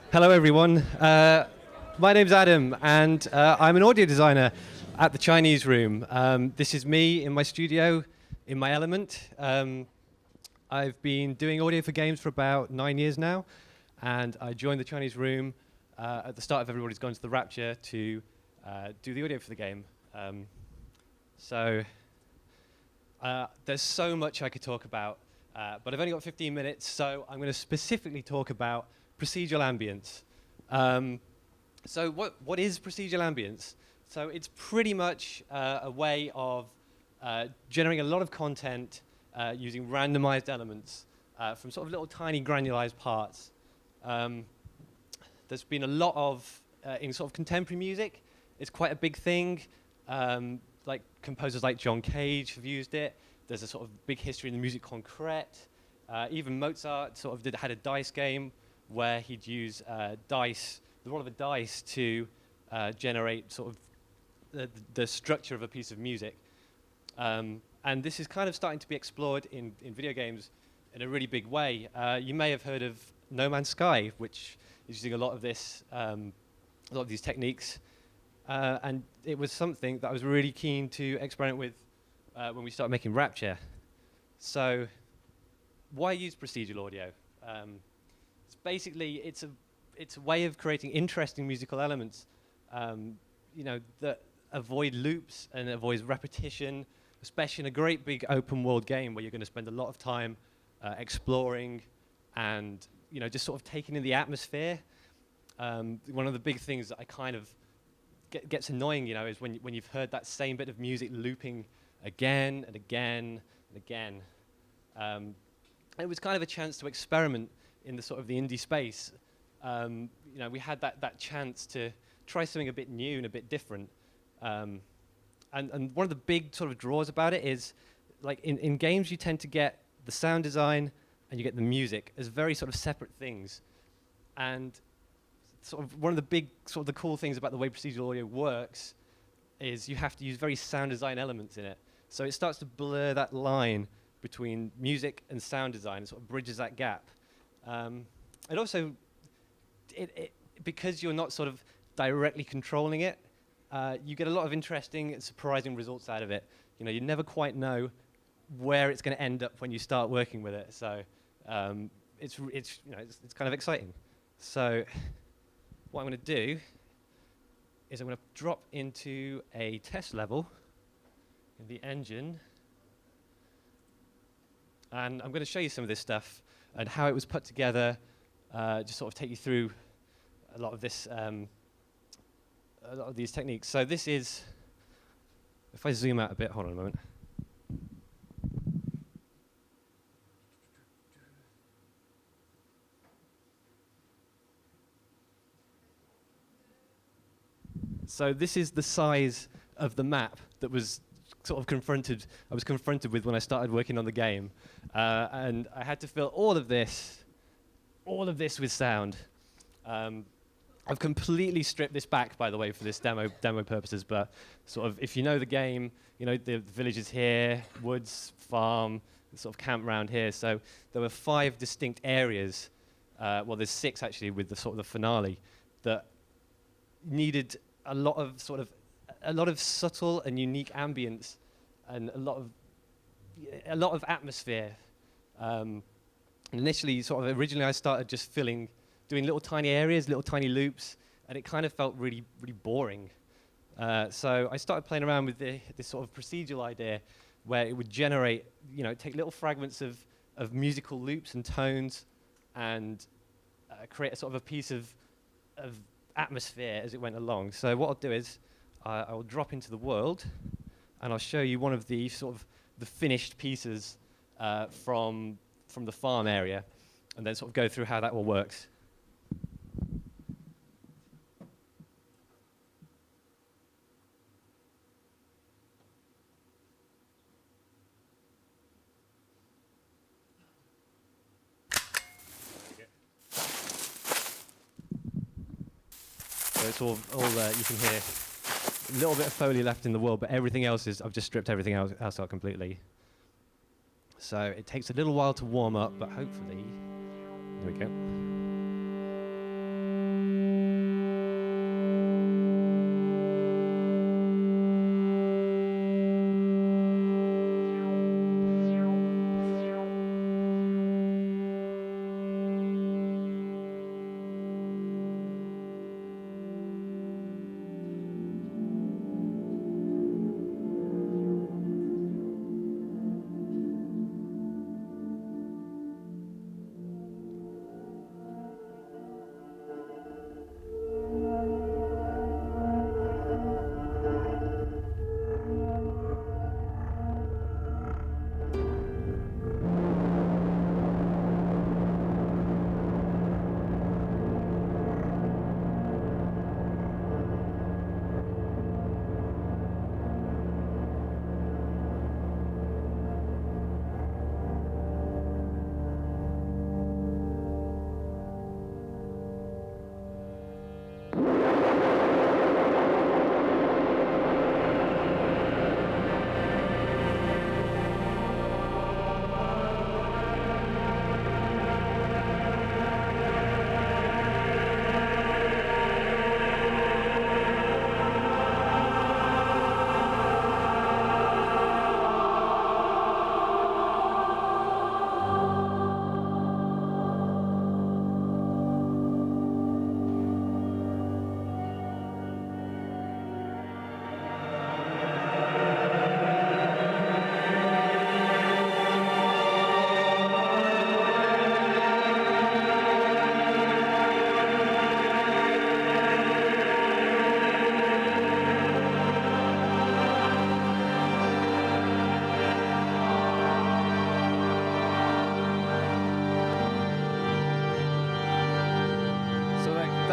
Hello, everyone. My name's Adam, and I'm an audio designer at the Chinese Room. This is me in my studio, in my element. I've been doing audio for games for about 9 years now, and I joined the Chinese Room at the start of Everybody's Gone to the Rapture to do the audio for the game. So there's so much I could talk about, but I've only got 15 minutes, so I'm going to specifically talk about procedural ambience. So what is procedural ambience? So it's pretty much a way of generating a lot of content using randomized elements from sort of little tiny granularized parts. There's been a lot of, in sort of contemporary music, it's quite a big thing. Like composers like John Cage have used it. There's a sort of big history in the musique concrète. Even Mozart sort of had a dice game where he'd use dice, the roll of a dice, to generate sort of the structure of a piece of music. And this is kind of starting to be explored in video games in a really big way. You may have heard of No Man's Sky, which is using a lot of this, a lot of these techniques. And it was something that I was really keen to experiment with when we started making Rapture. So why use procedural audio? Basically, it's a way of creating interesting musical elements, that avoid loops and avoid repetition, especially in a great big open world game where you're going to spend a lot of time exploring and just sort of taking in the atmosphere. One of the big things that I kind of gets annoying, is when you've heard that same bit of music looping again and again and again. It was kind of a chance to experiment in the sort of the indie space. We had that chance to try something a bit new and a bit different. And one of the big sort of draws about it is, like in games, you tend to get the sound design and you get the music as very sort of separate things. And sort of one of the big sort of the cool things about the way procedural audio works is you have to use very sound design elements in it. So it starts to blur that line between music and sound design and sort of bridges that gap. And also, because you're not sort of directly controlling it, you get a lot of interesting and surprising results out of it. You never quite know where it's going to end up when you start working with it. So it's kind of exciting. So what I'm going to do is I'm going to drop into a test level in the engine, and I'm going to show you some of this stuff and how it was put together. Just sort of take you through a lot of this, a lot of these techniques. So this is, if I zoom out a bit, hold on a moment. So this is the size of the map that was sort of I was confronted with when I started working on the game. And I had to fill all of this with sound. I've completely stripped this back, by the way, for this demo purposes, but sort of if you know the game, the village is here, woods, farm, sort of campground here. So there were 5 distinct areas, well there's 6 actually with the sort of the finale, that needed a lot of subtle and unique ambience and a lot of atmosphere. Initially, originally I started just doing little tiny areas, little tiny loops, and it kind of felt really, really boring. So I started playing around with this sort of procedural idea where it would generate, take little fragments of musical loops and tones and create a sort of a piece of atmosphere as it went along. So what I'll do is I will drop into the world and I'll show you one of the sort of the finished pieces from the farm area, and then sort of go through how that all works. So it's all you can hear. A little bit of Foley left in the world, but everything else I've just stripped everything else out completely. So it takes a little while to warm up, but hopefully, there we go.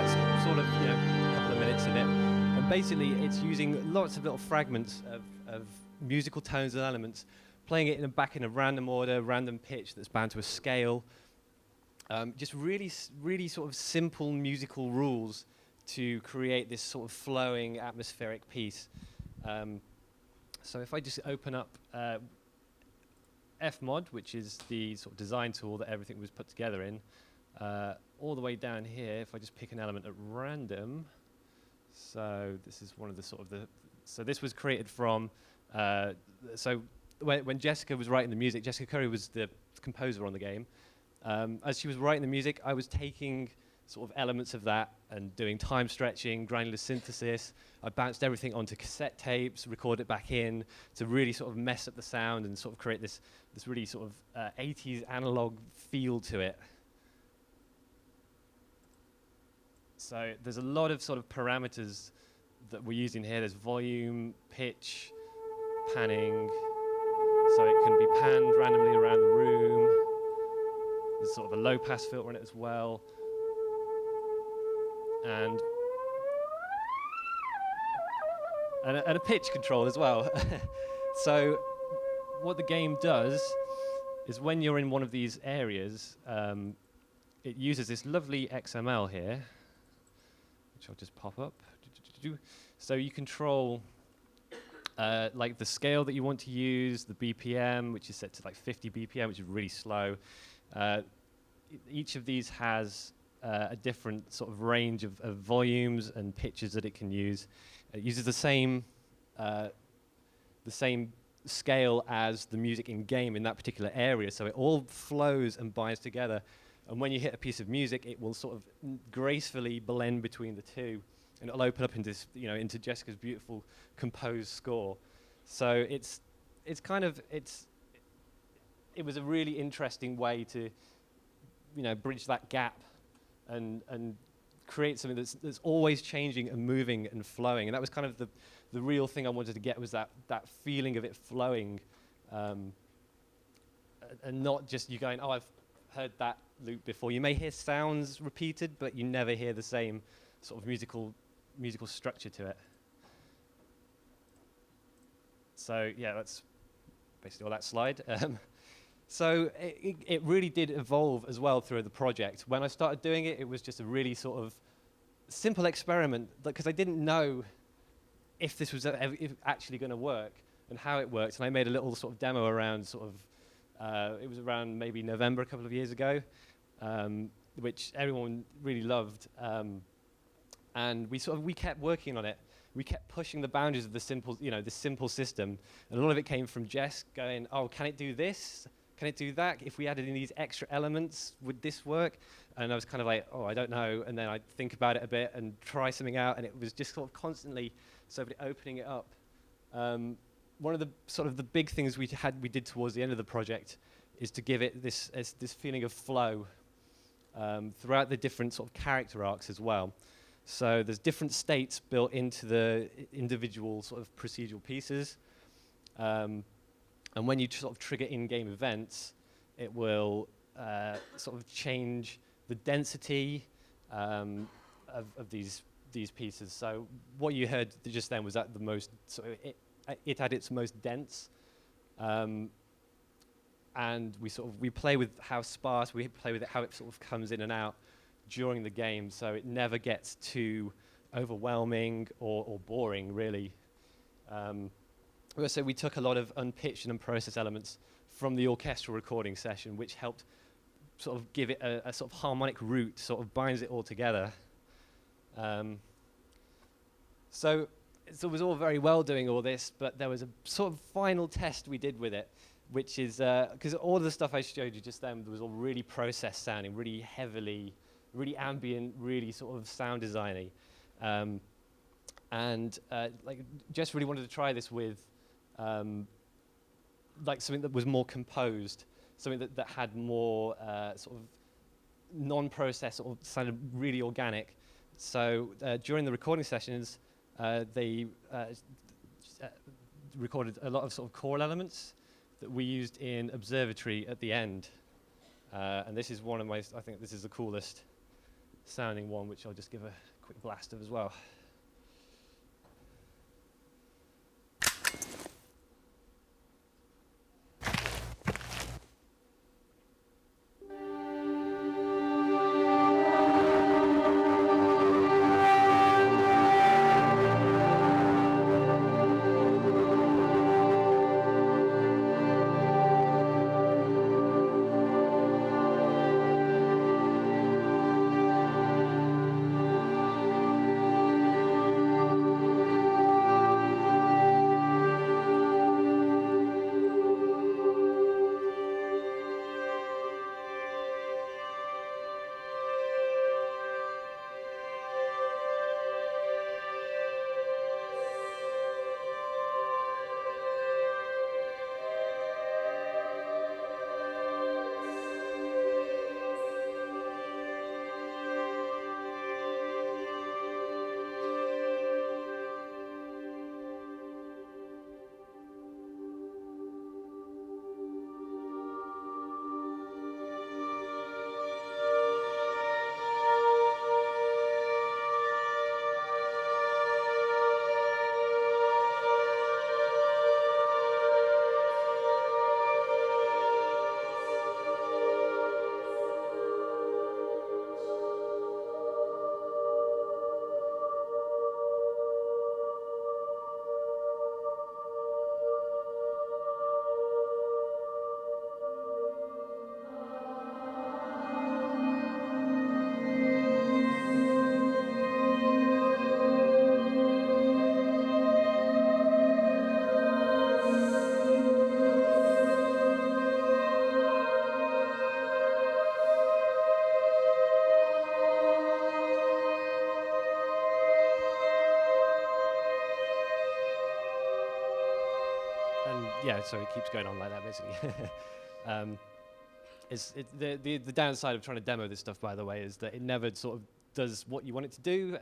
that's sort of, a couple of minutes of it. And basically, it's using lots of little fragments of musical tones and elements, playing it back in a random order, random pitch that's bound to a scale. Just really sort of simple musical rules to create this sort of flowing atmospheric piece. So if I just open up Fmod, which is the sort of design tool that everything was put together in, all the way down here, if I just pick an element at random, so this is one of the so this was created from, so when Jessica was writing the music, Jessica Curry was the composer on the game. As she was writing the music, I was taking sort of elements of that and doing time stretching, granular synthesis. I bounced everything onto cassette tapes, recorded it back in to really sort of mess up the sound and sort of create this really sort of 80s analog feel to it. So there's a lot of sort of parameters that we're using here. There's volume, pitch, panning, so it can be panned randomly around the room. There's sort of a low pass filter in it as well. And a pitch control as well. So what the game does is when you're in one of these areas, it uses this lovely XML here, which I'll just pop up. So you control like the scale that you want to use, the BPM, which is set to like 50 BPM, which is really slow. Each of these has a different sort of range of volumes and pitches that it can use. It uses the same scale as the music in game in that particular area, so it all flows and binds together. And when you hit a piece of music, it will sort of gracefully blend between the two, and it'll open up into into Jessica's beautiful composed score. So it was a really interesting way to bridge that gap and create something that's always changing and moving and flowing. And that was kind of the real thing I wanted to get, was that feeling of it flowing, and not just you going, oh, I've heard that loop before. You may hear sounds repeated, but you never hear the same sort of musical structure to it. So yeah, that's basically all that slide. So it really did evolve as well through the project. When I started doing it, it was just a really sort of simple experiment, because I didn't know if this was actually going to work and how it worked. And I made a little sort of demo around it was around maybe November a couple of years ago, which everyone really loved. And we kept working on it. We kept pushing the boundaries of the simple system. And a lot of it came from Jess going, oh, can it do this? Can it do that? If we added in these extra elements, would this work? And I was kind of like, oh, I don't know. And then I'd think about it a bit and try something out. And it was just sort of constantly opening it up. One of the big things we did towards the end of the project is to give it this feeling of flow throughout the different sort of character arcs as well. So there's different states built into the individual sort of procedural pieces. And when you sort of trigger in-game events, it will sort of change the density of these pieces. So what you heard just then was at the most, so it at its most dense. And we play with how sparse, we play with it, how it sort of comes in and out during the game, so it never gets too overwhelming or boring, really. Also, we took a lot of unpitched and unprocessed elements from the orchestral recording session, which helped sort of give it a sort of harmonic root, sort of binds it all together. So it was all very well doing all this, but there was a sort of final test we did with it, which is, because all of the stuff I showed you just then was all really processed sounding, really heavily, really ambient, really sort of sound designy. Like, Jess really wanted to try this with like something that was more composed, something that had more sort of non-processed, sort of sounded really organic. So during the recording sessions, they recorded a lot of sort of choral elements that we used in Observatory at the end. And this is one of my, I think this is the coolest sounding one, which I'll just give a quick blast of as well. Yeah, so it keeps going on like that, basically. The downside of trying to demo this stuff, by the way, is that it never sort of does what you want it to do,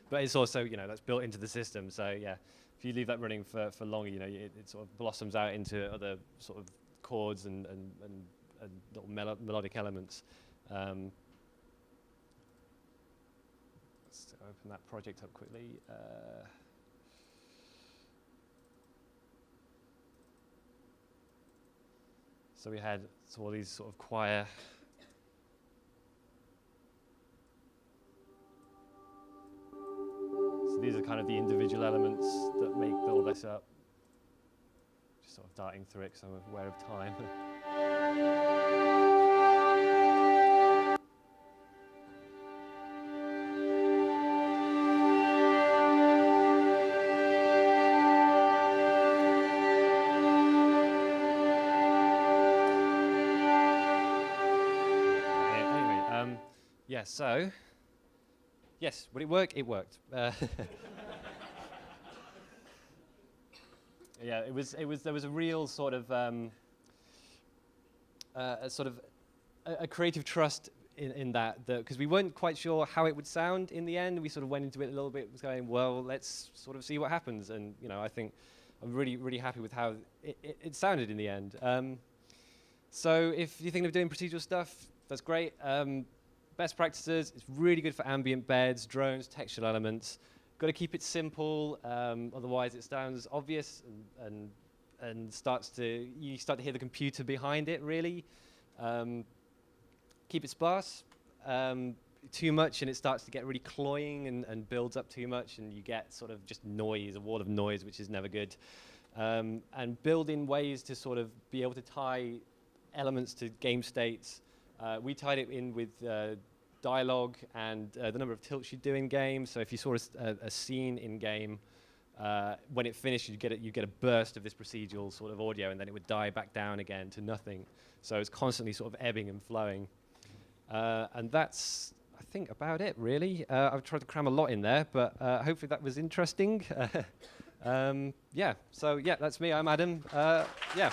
but it's also, that's built into the system. So yeah, if you leave that running for longer, it sort of blossoms out into other sort of chords and little melodic elements. Let's open that project up quickly. So we had all these sort of choir. So these are kind of the individual elements that make all this up. Just sort of darting through it because I'm aware of time. Yeah, so, yes, would it work? It worked. Yeah, there was a real sort of, a creative trust in that, because we weren't quite sure how it would sound in the end. We sort of went into it a little bit, was going, well, let's sort of see what happens. And, I think I'm really, really happy with how it sounded in the end. So if you're thinking of doing procedural stuff, that's great. Best practices, it's really good for ambient beds, drones, textual elements. Got to keep it simple, otherwise it sounds obvious and you start to hear the computer behind it, really. Keep it sparse. Too much and it starts to get really cloying and builds up too much, and you get sort of just noise, a wall of noise, which is never good. And build in ways to sort of be able to tie elements to game states. We tied it in with dialogue and the number of tilts you do in game. So if you saw a scene in game, when it finished, you get a burst of this procedural sort of audio, and then it would die back down again to nothing. So it's constantly sort of ebbing and flowing. And that's, I think, about it, really. I've tried to cram a lot in there, but hopefully that was interesting. Yeah, so yeah, that's me. I'm Adam. Yeah.